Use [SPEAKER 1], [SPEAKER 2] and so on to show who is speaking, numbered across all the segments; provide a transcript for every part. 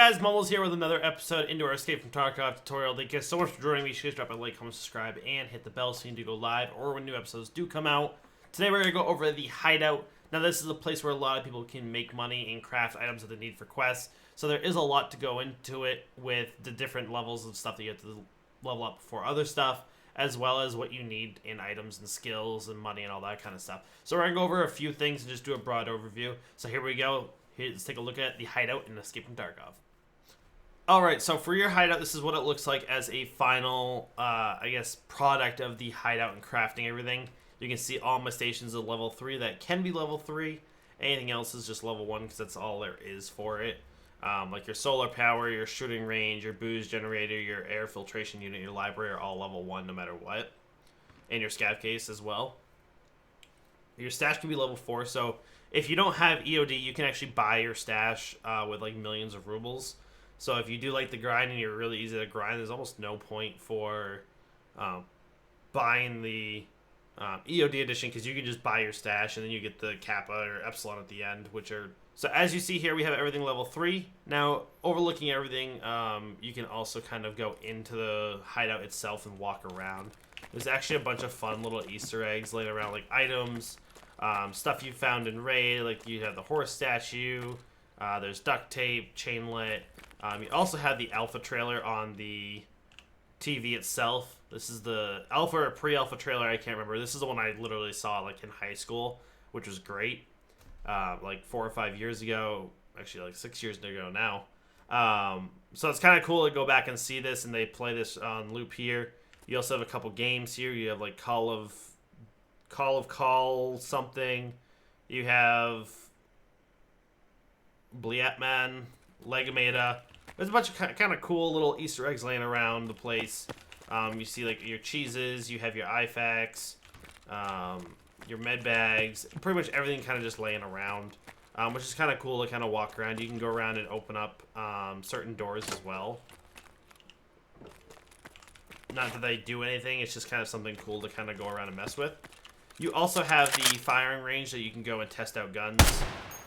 [SPEAKER 1] guys, Mumbles here with another episode into our Escape from Tarkov tutorial. Thank you guys so much for joining me. Please drop a like, comment, subscribe, and hit the bell so you can go live or when new episodes do come out. Today we're going to go over the Hideout. Now this is a place where a lot of people can make money and craft items that they need for quests. So there is a lot to go into it with the different levels of stuff that you have to level up before other stuff, as well as what you need in items and skills and money and all that kind of stuff. So we're going to go over a few things and just do a broad overview. So here we go. Let's take a look at the Hideout in Escape from Tarkov. Alright, so for your Hideout, this is what it looks like as a final, product of the Hideout and crafting everything. You can see all my stations are level 3 that can be level 3. Anything else is just level 1 because that's all there is for it. Like your solar power, your shooting range, your booze generator, your air filtration unit, your library are all level 1 no matter what. And your scav case as well. Your stash can be level 4, so if you don't have EOD, you can actually buy your stash with like millions of rubles. So if you do like the grind and you're really easy to grind, there's almost no point for buying the EOD edition because you can just buy your stash and then you get the Kappa or Epsilon at the end, which are... So as you see here, we have everything level 3. Now, overlooking everything, you can also kind of go into the Hideout itself and walk around. There's actually a bunch of fun little Easter eggs laying around, like items, stuff you found in raid, like you have the horse statue, there's duct tape, chainlet. You also have the alpha trailer on the TV itself. This is the alpha or pre-alpha trailer, I can't remember. This is the one I literally saw like in high school, which was great. Like 4 or 5 years ago, actually like 6 years ago now. So it's kind of cool to go back and see this, and they play this on loop here. You also have a couple games here. You have like Call of something. You have Bliatman, Legameda. There's a bunch of kind of cool little Easter eggs laying around the place. You see like your cheeses, you have your IFAKs, your med bags, pretty much everything kind of just laying around, which is kind of cool to kind of walk around. You can go around and open up certain doors as well. Not that they do anything, it's just kind of something cool to kind of go around and mess with. You also have the firing range that you can go and test out guns,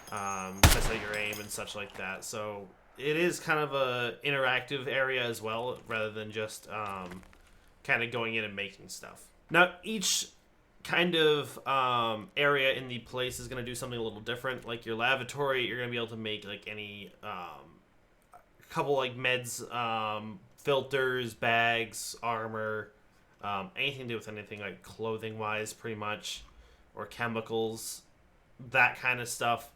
[SPEAKER 1] test out your aim and such like that. So it is kind of a interactive area as well, rather than just kind of going in and making stuff. Now, each kind of area in the place is going to do something a little different. Like your lavatory, you're going to be able to make like any couple like meds, filters, bags, armor, anything to do with anything like clothing wise pretty much, or chemicals, that kind of stuff.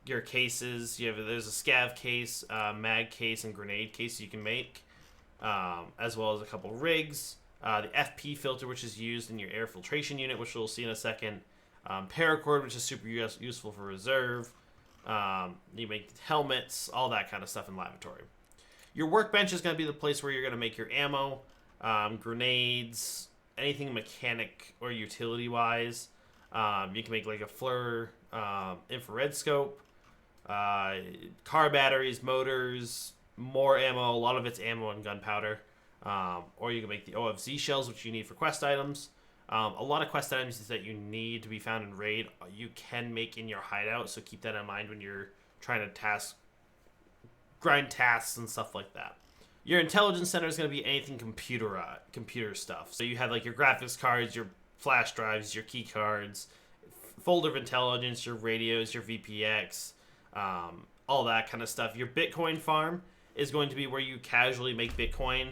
[SPEAKER 1] Your cases, there's a scav case, mag case, and grenade case you can make, as well as a couple rigs, the FP filter, which is used in your air filtration unit, which we'll see in a second, paracord, which is super useful for reserve. You make helmets, all that kind of stuff in lavatory. Your workbench is going to be the place where you're going to make your ammo, grenades, anything mechanic or utility wise. You can make like a FLIR infrared scope, car batteries, motors, more ammo. A lot of it's ammo and gunpowder. Or you can make the OFZ shells, which you need for quest items. A lot of quest items that you need to be found in raid, you can make in your Hideout, so keep that in mind when you're trying to grind tasks and stuff like that. Your intelligence center is going to be anything computer stuff. So you have like your graphics cards, your flash drives, your key cards, folder of intelligence, your radios, your VPX, all that kind of stuff. Your Bitcoin farm is going to be where you casually make Bitcoin.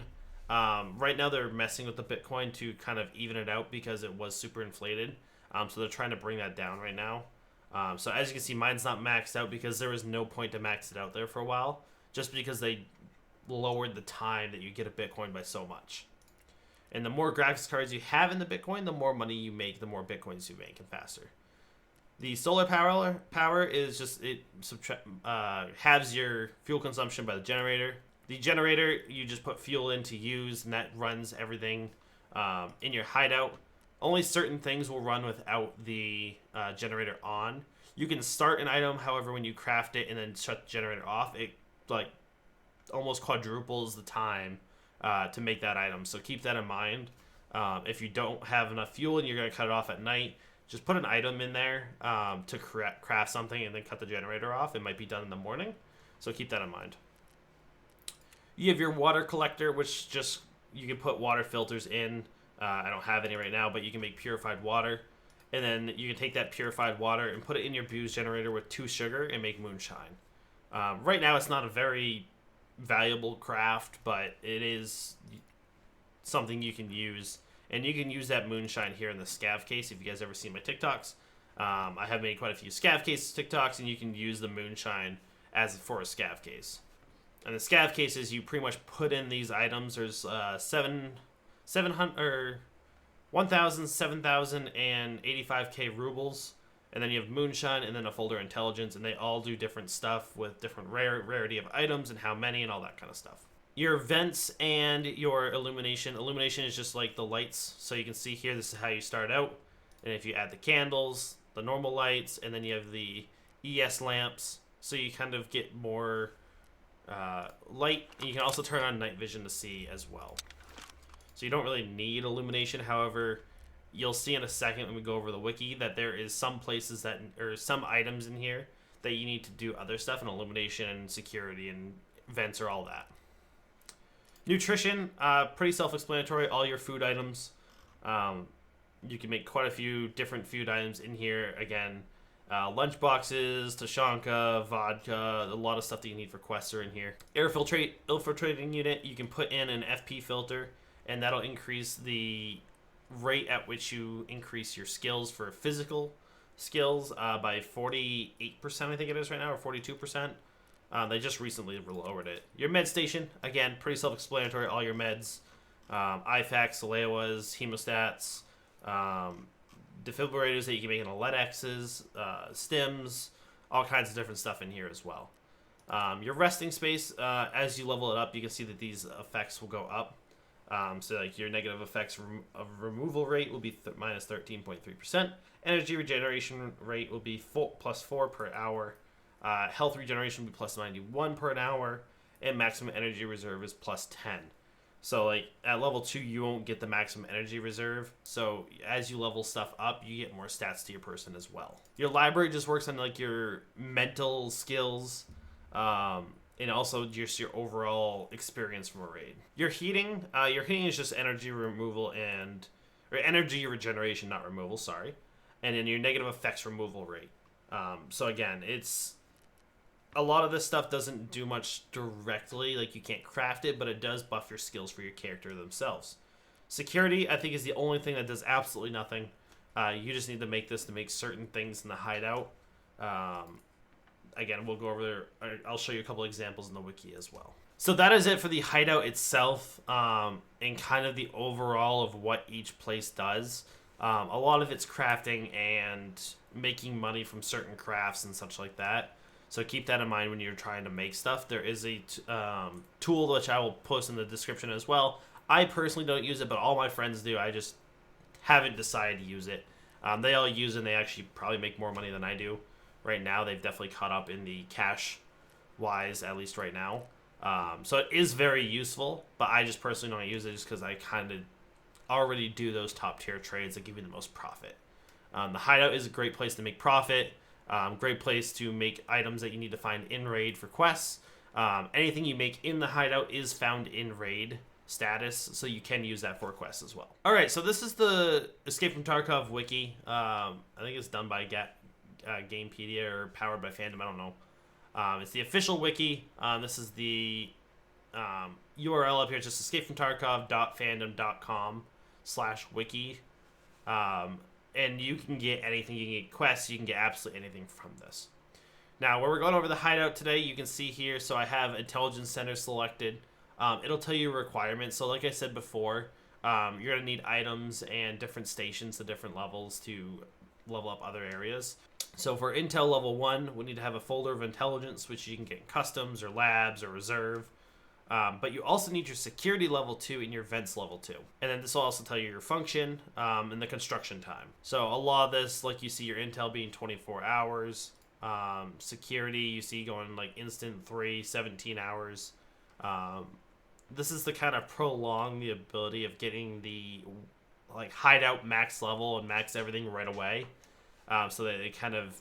[SPEAKER 1] Right now they're messing with the Bitcoin to kind of even it out because it was super inflated. So they're trying to bring that down right now. So as you can see, mine's not maxed out because there was no point to max it out there for a while, just because they lowered the time that you get a Bitcoin by so much. And the more graphics cards you have in the Bitcoin, the more money you make, the more Bitcoins you make, and faster. The solar power is just, it halves your fuel consumption by the generator. The generator, you just put fuel in to use, and that runs everything in your Hideout. Only certain things will run without the generator on. You can start an item, however, when you craft it and then shut the generator off, it like almost quadruples the time to make that item. So keep that in mind. If you don't have enough fuel and you're going to cut it off at night, just put an item in there to craft something and then cut the generator off. It might be done in the morning. So keep that in mind. You have your water collector, which just you can put water filters in. I don't have any right now, but you can make purified water. And then you can take that purified water and put it in your booze generator with 2 sugar and make moonshine. Right now, it's not a very valuable craft, but it is something you can use. And you can use that moonshine here in the scav case if you guys ever seen my TikToks. I have made quite a few scav case TikToks, and you can use the moonshine as for a scav case. And the scav cases, you pretty much put in these items. There's 1,000, 7,000, and 85k rubles. And then you have moonshine, and then a folder intelligence, and they all do different stuff with different rarity of items and how many and all that kind of stuff. Your vents and your illumination. Illumination is just like the lights. So you can see here, this is how you start out. And if you add the candles, the normal lights, and then you have the ES lamps, so you kind of get more light. And you can also turn on night vision to see as well. So you don't really need illumination. However, you'll see in a second when we go over the wiki that there is some places that, or some items in here that you need to do other stuff, and illumination and security and vents are all that. Nutrition, pretty self-explanatory. All your food items. You can make quite a few different food items in here. Again, lunch boxes, Tashanka, vodka, a lot of stuff that you need for quests are in here. Infiltrating unit, you can put in an FP filter, and that'll increase the rate at which you increase your skills for physical skills by 48%, I think it is right now, or 42%. They just recently lowered it. Your med station, again, pretty self-explanatory. All your meds, IFAKs, Alewas, hemostats, defibrillators that you can make into LEDXs, stims, all kinds of different stuff in here as well. Your resting space, as you level it up, you can see that these effects will go up. So like your negative effects of removal rate will be minus 13.3%. Energy regeneration rate will be plus 4 per hour. Health regeneration will be plus 91 per hour. And maximum energy reserve is plus 10. So like at level 2, you won't get the maximum energy reserve. So as you level stuff up, you get more stats to your person as well. Your library just works on like your mental skills, and also just your overall experience from a raid. Your heating is just energy removal or energy regeneration, not removal, sorry. And then your negative effects removal rate. So again, it's a lot of this stuff doesn't do much directly, like you can't craft it, but it does buff your skills for your character themselves. Security, I think, is the only thing that does absolutely nothing. You just need to make this to make certain things in the hideout. Again, we'll go over there. I'll show you a couple examples in the wiki as well. So that is it for the hideout itself, and kind of the overall of what each place does. A lot of it's crafting and making money from certain crafts and such like that. So keep that in mind when you're trying to make stuff. There is a tool which I will post in the description as well. I personally don't use it, but all my friends do. I just haven't decided to use it. They all use it, and they actually probably make more money than I do. Right now, they've definitely caught up in the cash-wise, at least right now. So it is very useful, but I just personally don't use it just because I kind of already do those top-tier trades that give you the most profit. The hideout is a great place to make profit. Great place to make items that you need to find in raid for quests. Anything you make in the hideout is found in raid status, so you can use that for quests as well. All right, so this is the Escape from Tarkov wiki. I think it's done by Gamepedia or powered by Fandom. I don't know. It's the official wiki. This is the URL up here. It's just escapefromtarkov.fandom.com/wiki. And you can get anything. You can get quests. You can get absolutely anything from this. Now, where we're going over the hideout today, you can see here. So I have Intelligence Center selected. It'll tell you requirements. So like I said before, you're going to need items and different stations to different levels to level up other areas. So for Intel level 1, we need to have a folder of intelligence, which you can get in customs or labs or reserve. But you also need your security level 2 and your vents level 2. And then this will also tell you your function and the construction time. So a lot of this, like you see your intel being 24 hours. Security, you see going like instant 3, 17 hours. This is to kind of prolong the ability of getting the like hideout max level and max everything right away. So that it kind of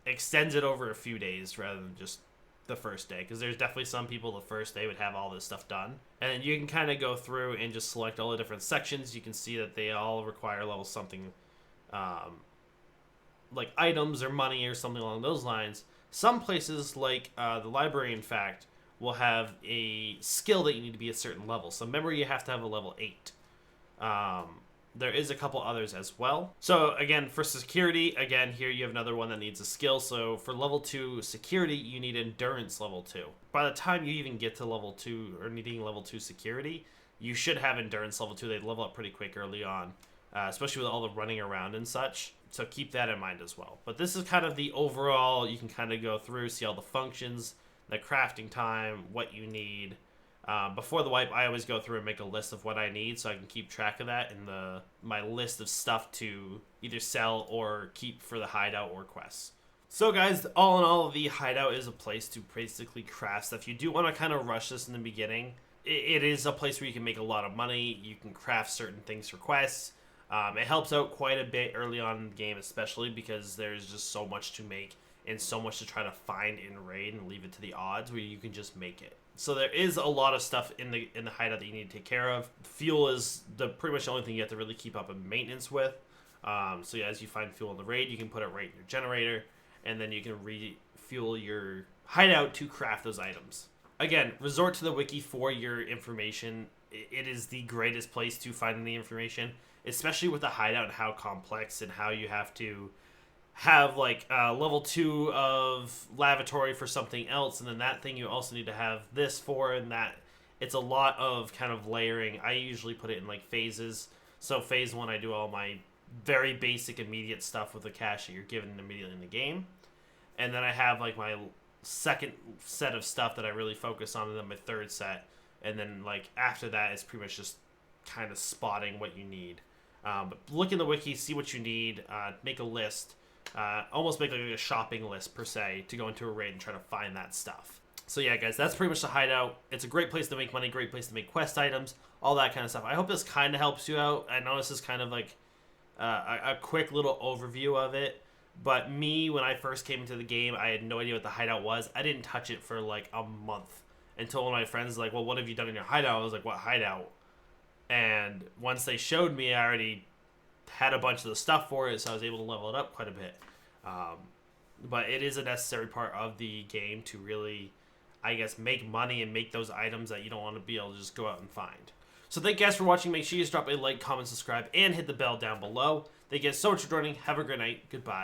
[SPEAKER 1] extends it over a few days rather than just the first day, because there's definitely some people the first day would have all this stuff done. And you can kind of go through and just select all the different sections. You can see that they all require level something, like items or money or something along those lines. Some places, like the library, in fact, will have a skill that you need to be a certain level. So memory, you have to have a level 8. There is a couple others as well. So again, for security, again, here you have another one that needs a skill. So for level 2 security, you need endurance level 2. By the time you even get to level 2 or needing level 2 security, you should have endurance level 2. They level up pretty quick early on, especially with all the running around and such. So keep that in mind as well. But this is kind of the overall, you can kind of go through, see all the functions, the crafting time, what you need. Before the wipe, I always go through and make a list of what I need so I can keep track of that in my list of stuff to either sell or keep for the hideout or quests. So guys, all in all, the hideout is a place to basically craft stuff. You do want to kind of rush this in the beginning. It is a place where you can make a lot of money. You can craft certain things for quests. It helps out quite a bit early on in the game, especially because there's just so much to make and so much to try to find in raid and leave it to the odds where you can just make it. So there is a lot of stuff in the hideout that you need to take care of. Fuel is pretty much the only thing you have to really keep up in maintenance with. So yeah, as you find fuel in the raid, you can put it right in your generator, and then you can refuel your hideout to craft those items. Again, resort to the wiki for your information. It is the greatest place to find the information, especially with the hideout and how complex and how you have to have like level 2 of lavatory for something else, and then that thing you also need to have this for, and that it's a lot of kind of layering. I usually put it in like phases. So phase 1, I do all my very basic immediate stuff with the cash that you're given immediately in the game, and then I have like my second set of stuff that I really focus on, and then my third set, and then like after that is pretty much just kind of spotting what you need. But look in the wiki, see what you need, make a list. Almost make like a shopping list per se to go into a raid and try to find that stuff. So yeah, guys, that's pretty much the hideout. It's a great place to make money, great place to make quest items, all that kind of stuff. I hope this kind of helps you out. I know this is kind of like a quick little overview of it, but me, when I first came into the game, I had no idea what the hideout was. I didn't touch it for like a month until one of my friends was like, well, what have you done in your hideout? I was like, what hideout? And once they showed me, I already had a bunch of the stuff for it, so I was able to level it up quite a bit. But it is a necessary part of the game to really, I guess, make money and make those items that you don't want to be able to just go out and find. So thank you guys for watching. Make sure you drop a like, comment, subscribe, and hit the bell down below. Thank you guys so much for joining. Have a great night. Goodbye.